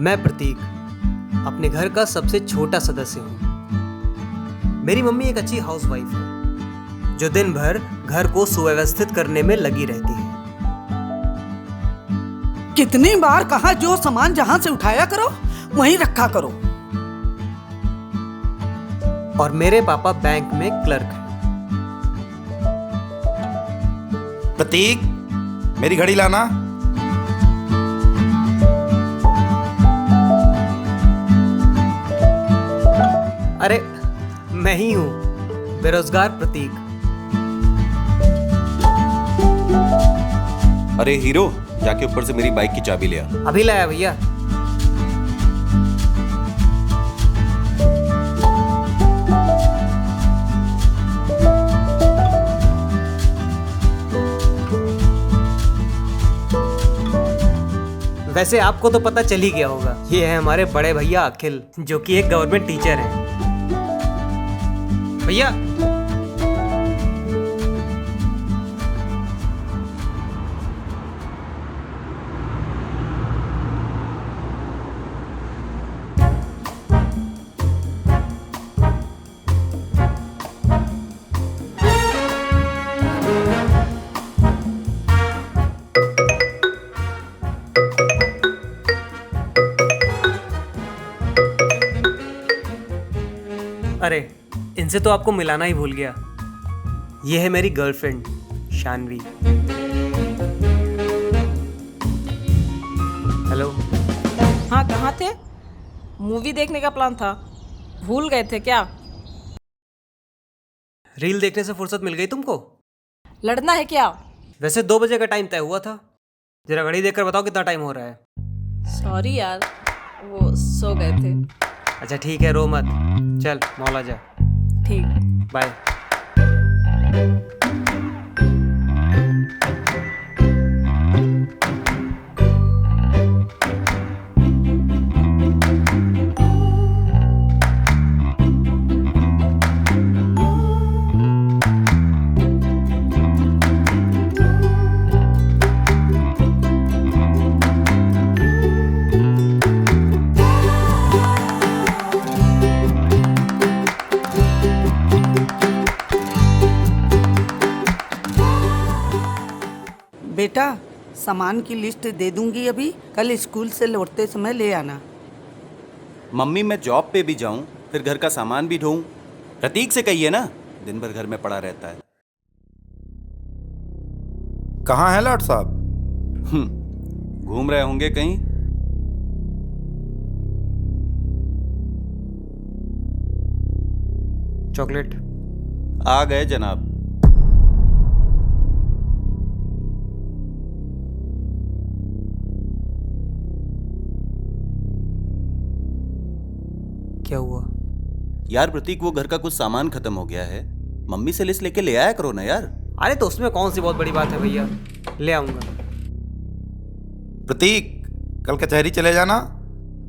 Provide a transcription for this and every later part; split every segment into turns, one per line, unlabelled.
मैं प्रतीक अपने घर का सबसे छोटा सदस्य हूँ। मेरी मम्मी एक अच्छी हाउसवाइफ है जो दिन भर घर को सुव्यवस्थित करने में लगी रहती है।
कितनी बार कहा जो सामान जहां से उठाया करो वहीं रखा करो।
और मेरे पापा बैंक में क्लर्क हैं।
प्रतीक, मेरी घड़ी लाना।
अरे मैं ही हूँ, बेरोजगार प्रतीक।
अरे हीरो, जाके ऊपर से मेरी बाइक की चाबी ले आ।
अभी लाया भैया। वैसे आपको तो पता चल ही गया होगा, ये है हमारे बड़े भैया अखिल, जो कि एक गवर्नमेंट टीचर हैं। भैया अरे इनसे तो आपको मिलाना ही भूल गया। ये है मेरी गर्लफ्रेंड शानवी। हेलो।
हाँ, कहाँ थे? मूवी देखने का प्लान था, भूल गए थे क्या?
रील देखने से फुर्सत मिल गई तुमको?
लड़ना है क्या?
वैसे 2 बजे का टाइम तय हुआ था। जरा घड़ी देखकर बताओ कितना टाइम हो रहा है।
सॉरी यार, वो सो गए थे।
अच्छा ठीक है, रो मत। चल मॉल आ जा।
ठीक।
बाय।
बेटा, सामान की लिस्ट दे दूंगी अभी, कल स्कूल से लौटते समय ले आना।
मम्मी, मैं जॉब पे भी जाऊं, फिर घर का सामान भी ढोऊं। प्रतीक से कहिए ना, दिन भर घर में पड़ा रहता है।
कहाँ है लाट साहब?
घूम रहे होंगे कहीं।
चॉकलेट।
आ गए जनाब।
क्या हुआ?
यार प्रतीक, वो घर का कुछ सामान खत्म हो गया है, मम्मी से लिस्ट लेके ले आया करो ना यार।
अरे तो उसमें कौन सी बहुत बड़ी बात है भैया, ले आऊंगा।
प्रतीक, कल कचहरी चले जाना।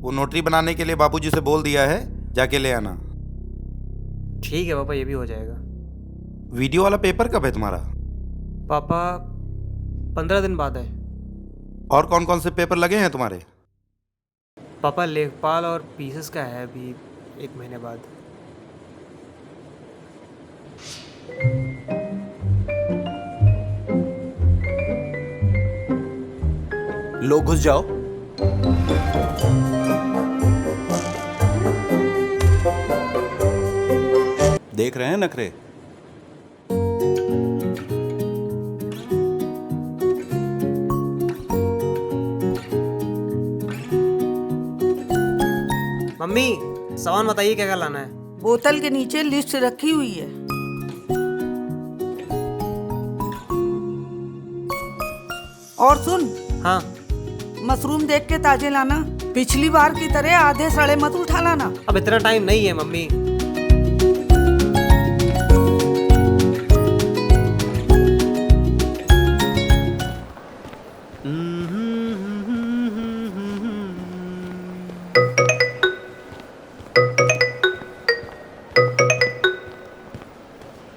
वो नोटरी बनाने के लिए बाबूजी से बोल दिया है, जाके ले आना।
ठीक है पापा, ये भी हो जाएगा।
वीडियो वाला पेपर कब है तुम्हारा?
पापा 15 दिन बाद है।
और कौन कौन से पेपर लगे हैं तुम्हारे?
पापा लेखपाल और पीसेस का है अभी 1 महीने बाद।
लो घुस जाओ। देख रहे हैं नखरे?
मम्मी सामान बताइए क्या क्या लाना है।
बोतल के नीचे लिस्ट रखी हुई है। और सुन,
हाँ।
मशरूम देख के ताजे लाना, पिछली बार की तरह आधे सड़े मत उठा लाना।
अब इतना टाइम नहीं है मम्मी।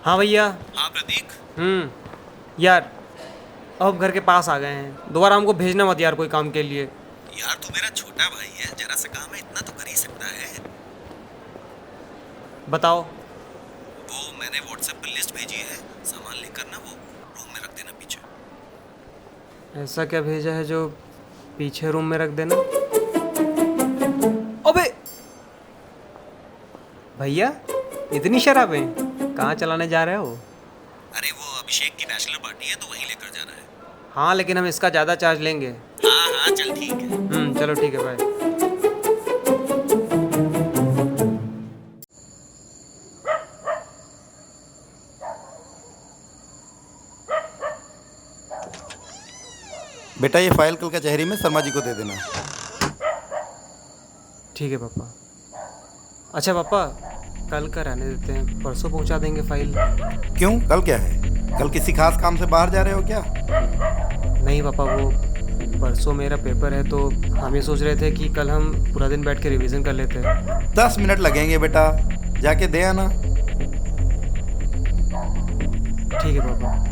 हाँ भैया।
हाँ प्रतीक।
यार अब घर के पास आ गए हैं, दोबारा हमको भेजना मत यार कोई काम के लिए।
यार तू मेरा छोटा छोटा भाई है, जरा सा काम है, इतना तो कर ही सकता है।
बताओ।
वो मैंने व्हाट्सएप पर लिस्ट भेजी है, सामान लेकर ना वो रूम में रख देना पीछे।
ऐसा क्या भेजा है जो पीछे रूम में रख देना? अबे भैया, इतनी शराबें कहाँ चलाने जा रहे हो?
अरे वो अभिषेक की बैचलर पार्टी है तो वहीं लेकर जाना है।
हाँ, लेकिन हम इसका ज़्यादा चार्ज लेंगे।
हाँ हाँ चल ठीक है।
चलो ठीक है, बाय।
बेटा ये फाइल कल कचहरी में शर्मा जी को दे देना।
ठीक है पापा। अच्छा पापा, कल का रहने देते हैं, परसों पहुंचा देंगे फाइल।
क्यों, कल क्या है? कल किसी खास काम से बाहर जा रहे हो क्या?
नहीं पापा, वो परसों मेरा पेपर है तो हम ये सोच रहे थे कि कल हम पूरा दिन बैठ के रिवीजन कर लेते हैं।
10 मिनट लगेंगे बेटा, जाके दे आना।
ठीक है पापा।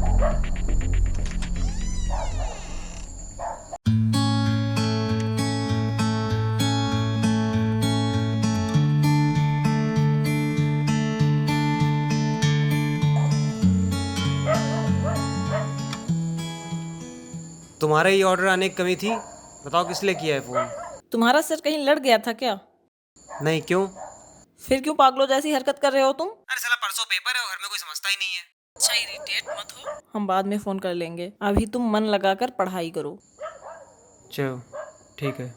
तुम्हारा ये ऑर्डर आने की कमी थी? बताओ किस लिए किया है फ़ोन?
तुम्हारा सिर कहीं लड़ गया था क्या?
नहीं, क्यों?
फिर क्यों पागलों जैसी हरकत कर रहे हो तुम?
अरे साला, परसों पेपर है और घर में कोई समझता ही नहीं है।
अच्छा, इरिटेट मत हो, हम बाद में फोन कर लेंगे। अभी तुम मन लगाकर पढ़ाई करो।
चलो ठीक है,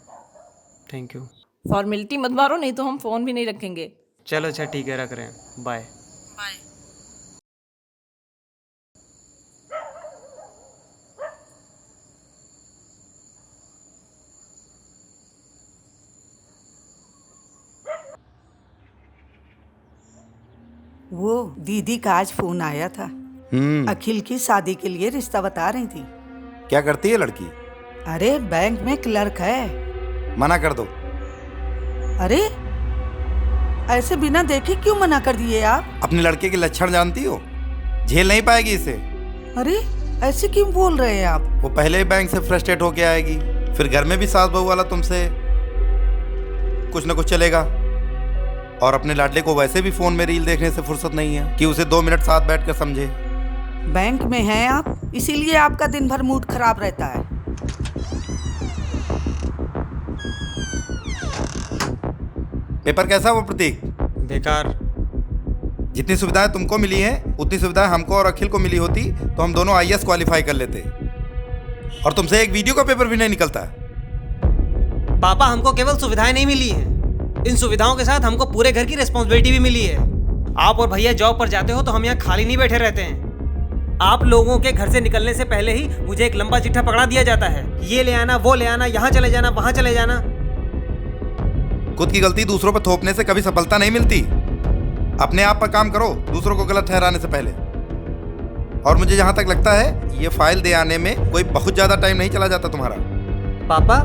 थैंक यू।
फॉर्मेलिटी मत मारो, नहीं तो हम फोन भी नहीं रखेंगे।
चलो अच्छा ठीक है, रख रहे हैं, बाय।
बाय।
वो दीदी का आज फोन आया था। अखिल की शादी के लिए रिश्ता बता रही थी।
क्या करती है लड़की?
अरे बैंक में क्लर्क है।
मना कर दो।
अरे ऐसे बिना देखे क्यों मना कर दिए आप?
अपने लड़के के लक्षण जानती हो, झेल नहीं पाएगी इसे।
अरे ऐसे क्यों बोल रहे हैं आप?
वो पहले ही बैंक से फ्रस्ट्रेट होके आएगी, फिर घर में भी सास बहू वाला तुमसे कुछ ना कुछ चलेगा। और अपने लाडले को वैसे भी फोन में रील देखने से फुर्सत नहीं है कि उसे 2 मिनट साथ बैठकर समझे।
बैंक में हैं आप, इसीलिए आपका दिन भर मूड खराब रहता है।
पेपर कैसा हुआ प्रतीक?
बेकार।
जितनी सुविधाएं तुमको मिली हैं उतनी सुविधाएं हमको और अखिल को मिली होती तो हम दोनों IAS क्वालिफाई कर लेते। और तुमसे एक वीडियो का पेपर भी नहीं निकलता।
पापा, हमको केवल सुविधाएं नहीं मिली हैं, इन सुविधाओं के साथ हमको पूरे घर की रिस्पॉन्सिबिलिटी भी मिली है। आप और भैया जॉब पर जाते हो तो हम यहाँ खाली नहीं बैठे रहते हैं। आप लोगों के घर से निकलने से पहले ही मुझे एक लंबा चिट्ठा पकड़ा दिया जाता है, ये ले आना, वो ले आना, यहाँ चले जाना, वहाँ चले जाना।
खुद की गलती दूसरों पर थोपने से कभी सफलता नहीं मिलती। अपने आप पर काम करो, दूसरों को गलत ठहराने से पहले। और मुझे जहाँ तक लगता है ये फाइल दे आने में कोई बहुत ज़्यादा टाइम नहीं चला जाता तुम्हारा।
पापा,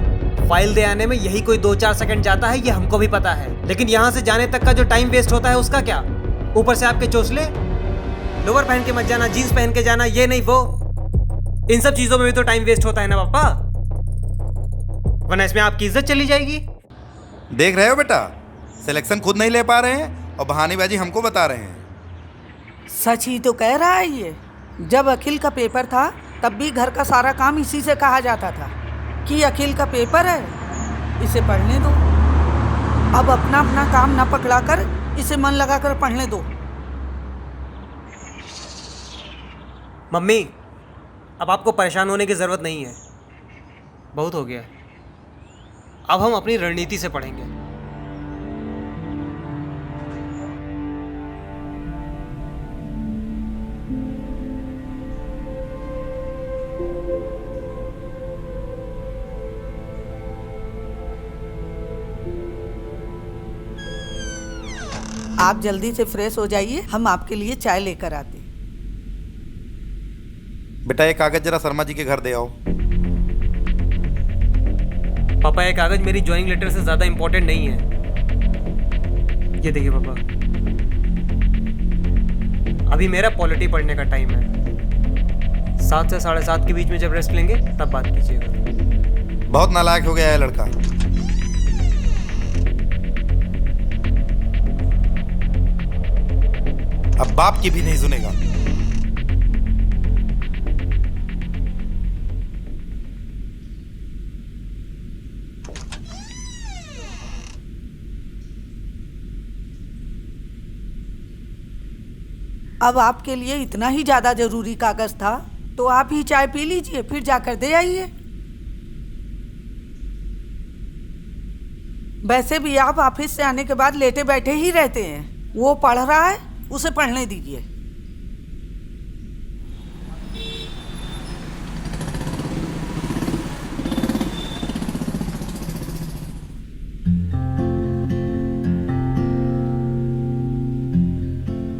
फाइल दे आने में यही कोई 2-4 सेकंड जाता है, ये हमको भी पता है, लेकिन यहाँ से जाने तक का जो टाइम वेस्ट होता है उसका क्या? ऊपर से आपके चोचले, लोअर पहन के मत जाना, जीन्स पहन के जाना, ये नहीं वो, इन सब चीजों में भी तो टाइम वेस्ट होता है ना पापा, वरना इसमें आपकी इज्जत चली जाएगी।
देख रहे हो बेटा, सिलेक्शन खुद नहीं ले पा रहे हैं और बहानेबाजी हमको बता रहे हैं।
सच ही तो कह रहा है ये। जब अखिल का पेपर था तब भी घर का सारा काम इसी से कहा जाता था कि अखिल का पेपर है, इसे पढ़ने दो। अब अपना अपना काम ना पकड़ाकर इसे मन लगाकर पढ़ने दो।
मम्मी, अब आपको परेशान होने की जरूरत नहीं है, बहुत हो गया। अब हम अपनी रणनीति से पढ़ेंगे।
आप जल्दी से फ्रेश हो जाइए, हम आपके लिए चाय लेकर आते।
बेटा ये कागज जरा शर्मा जी के घर दे आओ।
पापा, ये कागज मेरी ज्वाइनिंग लेटर से ज्यादा इंपॉर्टेंट नहीं है। ये देखिए पापा, अभी मेरा पॉलिटी पढ़ने का टाइम है। 7 से 7:30 के बीच में जब रेस्ट लेंगे तब बात कीजिएगा।
बहुत नालायक हो गया है लड़का। अब बाप की भी नहीं सुनेगा।
अब आपके लिए इतना ही ज्यादा जरूरी कागज था तो आप ही चाय पी लीजिए, फिर जाकर दे आइए। वैसे भी आप ऑफिस से आने के बाद लेटे बैठे ही रहते हैं। वो पढ़ रहा है, उसे पढ़ने दीजिए।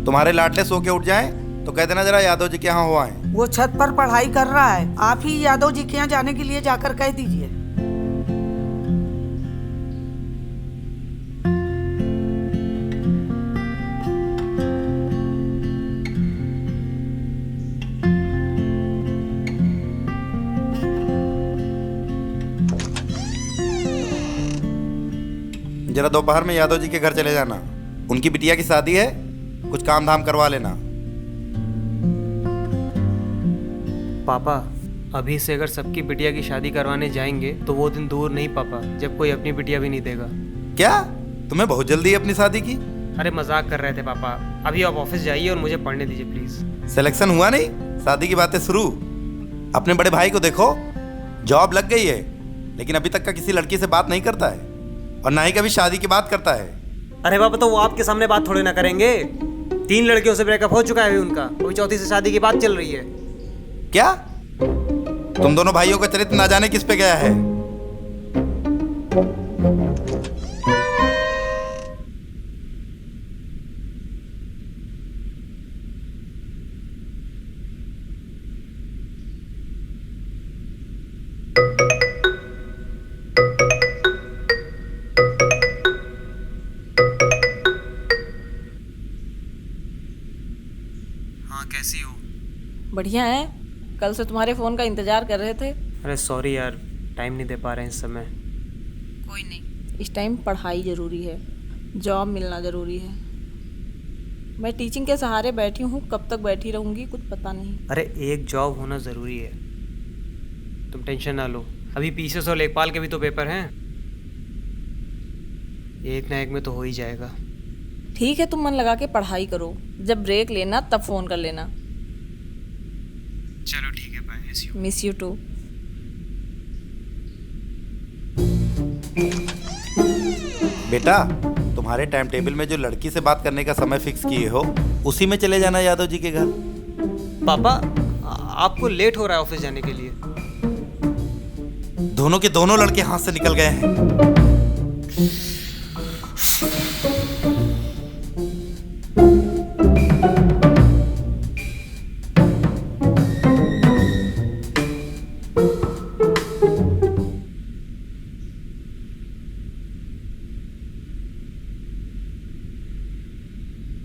तुम्हारे लाडले सो के उठ जाएं तो कह देना जरा यादव जी के यहाँ हो आए।
वो छत पर पढ़ाई कर रहा है, आप ही यादव जी के यहाँ जाने के लिए जाकर कह दीजिए।
जरा दोपहर में यादव जी के घर चले जाना, उनकी बिटिया की शादी है, कुछ काम धाम करवा लेना।
पापा, अभी से अगर सबकी बिटिया की शादी करवाने जाएंगे तो वो दिन दूर नहीं पापा जब कोई अपनी बिटिया भी नहीं देगा।
क्या तुम्हें बहुत जल्दी है अपनी शादी की?
अरे मजाक कर रहे थे पापा। अभी आप ऑफिस जाइए और मुझे पढ़ने दीजिए प्लीज।
सिलेक्शन हुआ नहीं, शादी की बातें शुरू। अपने बड़े भाई को देखो, जॉब लग गई है लेकिन अभी तक का किसी लड़की से बात नहीं करता है और ना ही कभी शादी की बात करता है।
अरे पापा, तो वो आपके सामने बात थोड़ी ना करेंगे। 3 लड़कियों से ब्रेकअप हो चुका है अभी उनका, अभी चौथी से शादी की बात चल रही है।
क्या तुम दोनों भाइयों का चरित्र ना जाने किस पे गया है?
हाँ, कैसी हो?
बढ़िया है। कल से तुम्हारे फ़ोन का इंतज़ार कर रहे थे।
अरे सॉरी यार, टाइम नहीं दे पा रहे हैं इस समय।
कोई नहीं, इस टाइम पढ़ाई ज़रूरी है, जॉब मिलना ज़रूरी है। मैं टीचिंग के सहारे बैठी हूँ, कब तक बैठी रहूँगी कुछ पता नहीं।
अरे एक जॉब होना ज़रूरी है, तुम टेंशन ना लो। अभी पीसीएस और लेखपाल के भी तो पेपर हैं, एक ना एक में तो हो ही जाएगा।
ठीक है, तुम मन लगा के पढ़ाई करो, जब ब्रेक लेना तब फ़ोन कर लेना।
चलो ठीक है, बाय।
Miss you to.
बेटा, तुम्हारे टाइम टेबल में जो लड़की से बात करने का समय फिक्स किए हो उसी में चले जाना यादव जी के घर।
पापा, आपको लेट हो रहा है ऑफिस जाने के लिए।
दोनों के दोनों लड़के हाथ से निकल गए हैं।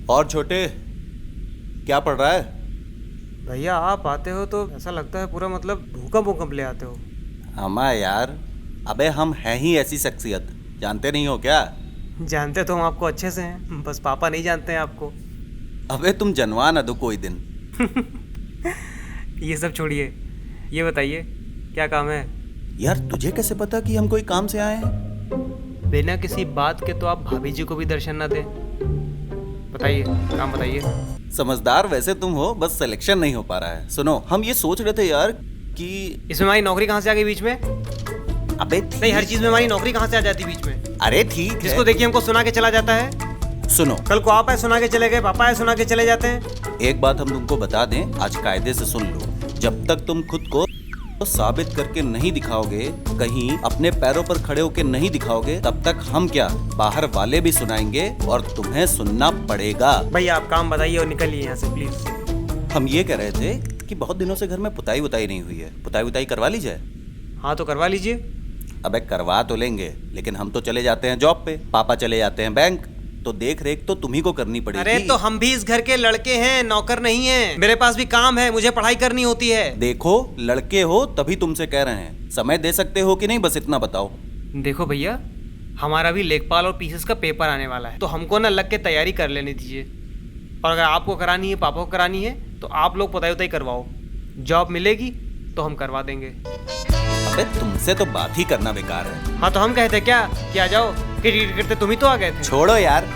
और छोटे, क्या पढ़ रहा है?
भैया आप आते हो तो ऐसा लगता है पूरा मतलब भूकंप ले आते हो।
हमा यार, अबे हम हैं ही ऐसी शख्सियत, जानते नहीं हो क्या?
जानते तो हम आपको अच्छे से हैं, बस पापा नहीं जानते हैं आपको।
अबे तुम जनवा ना दो कोई दिन।
ये सब छोड़िए, ये बताइए क्या काम है?
यार तुझे कैसे पता कि हम कोई काम से आए हैं?
बिना किसी बात के तो आप भाभी जी को भी दर्शन ना दें। बताइए, काम बताइए।
समझदार वैसे तुम हो, बस सिलेक्शन नहीं हो पा रहा है। सुनो, हम ये सोच रहे थे यार कि
इसमें हमारी नौकरी कहाँ से आ गई बीच में?
अबे
नहीं, हर चीज में हमारी नौकरी कहाँ से आ जाती बीच में?
अरे ठीक
जिसको
है,
देखिए हमको सुना के चला जाता है।
सुनो,
कल को आप आए सुना के चले गए, पापा आए सुना के चले जाते हैं।
एक बात हम तुमको बता दें, आज कायदे से सुन लो। जब तक तुम खुद को साबित करके नहीं दिखाओगे, कहीं अपने पैरों पर खड़े होके नहीं दिखाओगे, तब तक हम क्या, बाहर वाले भी सुनाएंगे और तुम्हें सुनना पड़ेगा।
भैया आप काम बताइए और निकलिए यहाँ से प्लीज।
हम ये कह रहे थे कि बहुत दिनों से घर में पुताई वुताई नहीं हुई है, पुताई वुताई करवा ली जाए।
हाँ तो करवा लीजिए।
अबे करवा तो लेंगे, लेकिन हम तो चले जाते हैं जॉब पे, पापा चले जाते हैं बैंक, तो देख रेख तो तुम्ही को करनी पड़ेगी।
अरे तो हम भी इस घर के लड़के हैं, नौकर नहीं हैं। मेरे पास भी काम है, मुझे पढ़ाई करनी होती है।
देखो, लड़के हो तभी तुमसे कह रहे हैं, समय दे सकते हो कि नहीं, बस इतना बताओ।
देखो भैया, हमारा भी लेखपाल और पीसीएस का पेपर आने वाला है, तो हमको ना लग के तैयारी कर लेने दीजिए। और अगर आपको करानी है, पापा को करानी है, तो आप लोग पुताई उताई करवाओ। जॉब मिलेगी तो हम करवा देंगे।
अबे तुमसे तो बात ही करना बेकार है।
हाँ तो हम कहते क्या कि आ जाओ, किट करते तुम ही तो आ गए थे।
छोड़ो यार।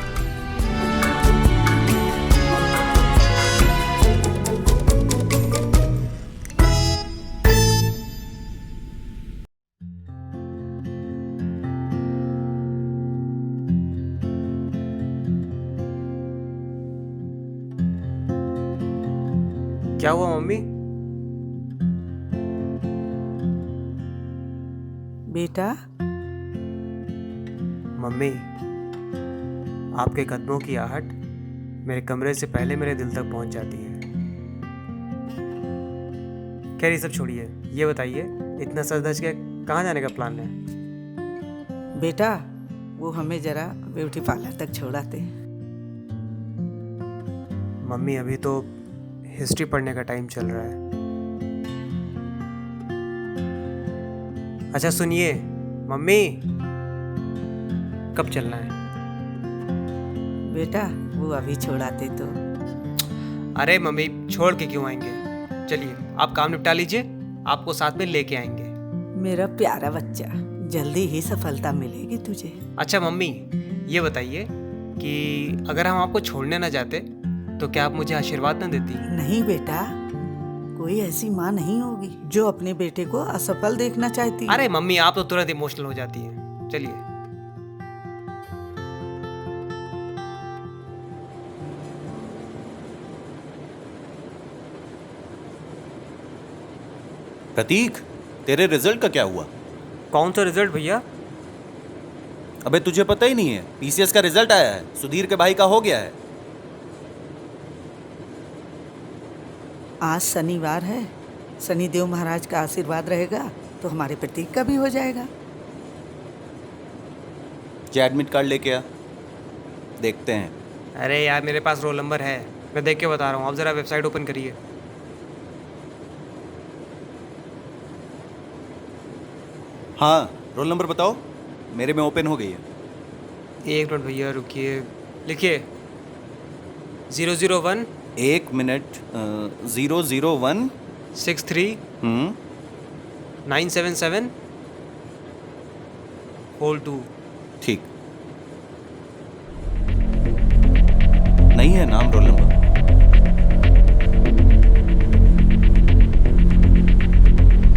क्या हुआ मम्मी?
बेटा,
मम्मी, आपके कदमों की आहट मेरे कमरे से पहले मेरे दिल तक पहुंच जाती है। खैर ये सब छोड़िए, ये बताइए इतना सर धज के कहाँ जाने का प्लान है?
बेटा वो हमें जरा ब्यूटी पार्लर तक छोड़ाते।
मम्मी अभी तो हिस्ट्री पढ़ने का टाइम चल रहा है। अच्छा सुनिए मम्मी, कब चलना है?
बेटा वो अभी छोड़ाते तो।
अरे मम्मी छोड़ के क्यों आएंगे? चलिए आप काम निपटा लीजिए, आपको साथ में लेके आएंगे।
मेरा प्यारा बच्चा, जल्दी ही सफलता मिलेगी तुझे।
अच्छा मम्मी ये बताइए कि अगर हम आपको छोड़ने ना जाते तो क्या आप मुझे आशीर्वाद न देती?
नहीं बेटा, कोई ऐसी माँ नहीं होगी जो अपने बेटे को असफल देखना चाहती।
अरे मम्मी आप तो तुरंत इमोशनल हो जाती हैं। चलिए।
प्रतीक, तेरे रिजल्ट का क्या हुआ?
कौन सा रिजल्ट भैया?
अबे तुझे पता ही नहीं है, पीसीएस का रिजल्ट आया है, सुधीर के भाई का हो गया है।
आज शनिवार है, शनिदेव महाराज का आशीर्वाद रहेगा तो हमारे प्रतीक का भी हो जाएगा।
जा एडमिट कार्ड लेके आ, देखते हैं।
अरे यार मेरे पास रोल नंबर है, मैं देख के बता रहा हूँ। आप ज़रा वेबसाइट ओपन करिए।
हाँ रोल नंबर बताओ, मेरे में ओपन हो गई है।
एक मिनट भैया रुकिए, लिखिए 001
एक मिनट, 001
63 977 होल 2।
ठीक, नहीं है नाम रोल नंबर।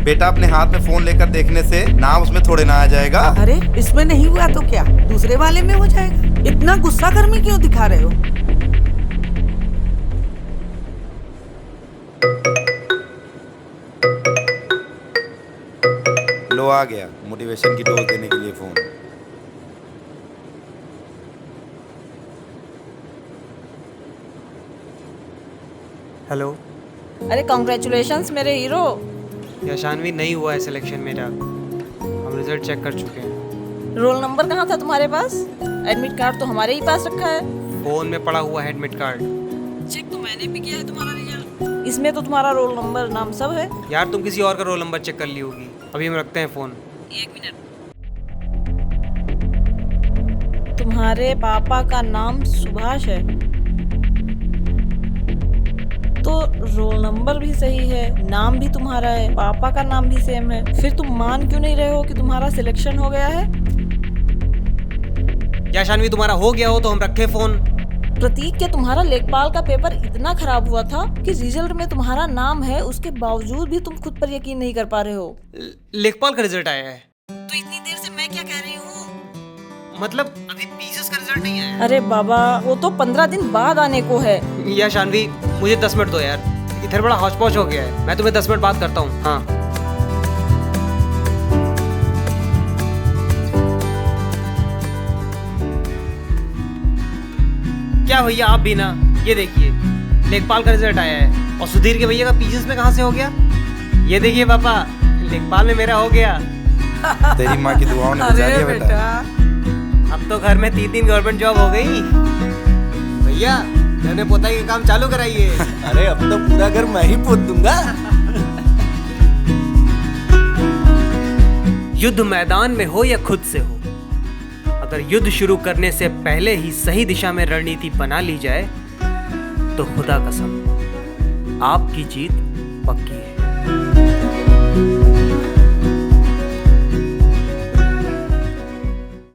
बेटा अपने हाथ में फोन लेकर देखने से नाम उसमें थोड़े ना आ जाएगा।
अरे इसमें नहीं हुआ तो क्या दूसरे वाले में हो जाएगा? इतना गुस्सा गर्मी क्यों दिखा रहे हो?
लो आ गया मोटिवेशन की डोज देने के लिए फोन।
हेलो।
अरे कॉन्ग्रेचुलेशंस मेरे हीरो।
यशानवी नहीं हुआ है सिलेक्शन मेरा, हम रिजल्ट चेक कर चुके हैं।
रोल नंबर कहाँ था तुम्हारे पास? एडमिट कार्ड तो हमारे ही पास रखा है।
फोन में पड़ा हुआ है एडमिट कार्ड।
चेक तो मैंने भी किया है तुम्हारा रिजल्ट, इसमें तो तुम्हारा रोल नंबर नाम सब है।
यार तुम किसी और का रोल नंबर चेक कर ली होगी। अभी हम रखते हैं फ़ोन।
एक मिनट। तुम्हारे पापा का नाम सुभाष है तो रोल नंबर भी सही है, नाम भी तुम्हारा है, पापा का नाम भी सेम है। फिर तुम मान क्यों नहीं रहे हो कि तुम्हारा सिलेक्शन हो गया है?
या शानवी तुम्हारा हो गया हो तो हम रखे फ़ोन।
प्रतीक, क्या तुम्हारा लेखपाल का पेपर इतना खराब हुआ था कि रिजल्ट में तुम्हारा नाम है, उसके बावजूद भी तुम खुद पर यकीन नहीं कर पा रहे हो?
लेखपाल का रिजल्ट आया है
तो इतनी देर से मैं क्या कह रही हूँ?
मतलब अभी पीसीएस का रिजल्ट नहीं आया?
अरे बाबा, वो तो 15 दिन बाद आने को है।
या शानवी मुझे 10 मिनट दो यार, इधर बड़ा हौच पौच हो गया है। मैं तुम्हें 10 मिनट बात करता हूँ। हाँ क्या भैया आप भी ना, ये देखिए लेखपाल का रिजल्ट आया है और सुधीर के भैया का पीसीएस में कहाँ से हो गया? ये देखिए पापा, लेखपाल में मेरा हो गया।
तेरी माँ की दुआओं ने बचा लिया बेटा।
अब तो घर में 3 गवर्नमेंट जॉब हो गई। भैया घर में पोताई का काम चालू कराइए।
अरे अब तो पूरा घर मैं ही पोत दूंगा।
युद्ध मैदान में हो या खुद से हो, अगर युद्ध शुरू करने से पहले ही सही दिशा में रणनीति बना ली जाए तो खुदा कसम आपकी जीत पक्की है।